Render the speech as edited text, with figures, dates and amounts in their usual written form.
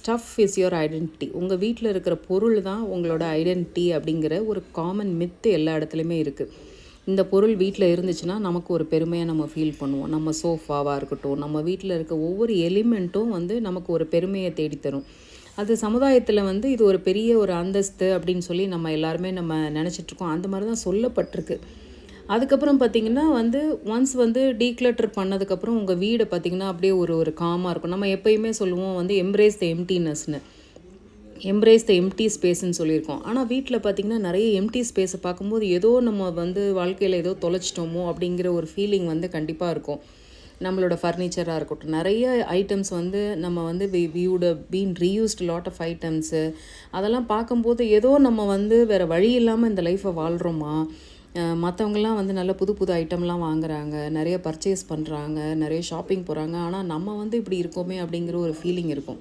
Stuff is your identity. உங்கள் வீட்டில் இருக்கிற பொருள் தான் உங்களோட ஐடென்டிட்டி அப்படிங்கிற ஒரு காமன் மித்து எல்லா இடத்துலையுமே இருக்குது. இந்த பொருள் வீட்டில் இருந்துச்சுன்னா நமக்கு ஒரு பெருமையாக நம்ம ஃபீல் பண்ணுவோம். நம்ம சோஃபாவாக இருக்கட்டும், நம்ம வீட்டில் இருக்க ஒவ்வொரு எலிமெண்ட்டும் வந்து நமக்கு ஒரு பெருமையை தேடித்தரும். அது சமுதாயத்தில் வந்து இது ஒரு பெரிய ஒரு அந்தஸ்து அப்படின்னு சொல்லி நம்ம எல்லாருமே நம்ம நினச்சிட்ருக்கோம். அந்த மாதிரி தான் சொல்லப்பட்டிருக்கு. அதுக்கப்புறம் பார்த்திங்கன்னா வந்து ஒன்ஸ் வந்து டீக்ளட்டர் பண்ணதுக்கப்புறம் உங்கள் வீடை பார்த்திங்கன்னா அப்படியே ஒரு காமாக இருக்கும். நம்ம எப்போயுமே சொல்லுவோம் வந்து எம்ப்ரேஸ் த எம்டினஸ்னு, எம்ப்ரேஸ் த எம்டி ஸ்பேஸ்ன்னு சொல்லியிருக்கோம். ஆனால் வீட்டில் பார்த்திங்கன்னா நிறைய எம்டி ஸ்பேஸை பார்க்கும்போது ஏதோ நம்ம வந்து வாழ்க்கையில் ஏதோ தொலைச்சிட்டோமோ அப்படிங்கிற ஒரு ஃபீலிங் வந்து கண்டிப்பாக இருக்கும். நம்மளோட ஃபர்னிச்சராக இருக்கட்டும், நிறைய ஐட்டம்ஸ் வந்து நம்ம வந்து we'd been reused lot of items, அதெல்லாம் பார்க்கும்போது ஏதோ நம்ம வந்து வேறு வழி இல்லாமல் இந்த லைஃப்பை வாழ்கிறோமா, மற்றவங்களாம் வந்து நல்ல புது புது ஐட்டம்லாம் வாங்குகிறாங்க, நிறைய பர்ச்சேஸ் பண்ணுறாங்க, நிறைய ஷாப்பிங் போகிறாங்க, ஆனால் நம்ம வந்து இப்படி இருக்கோமே அப்படிங்கிற ஒரு ஃபீலிங் இருக்கும்.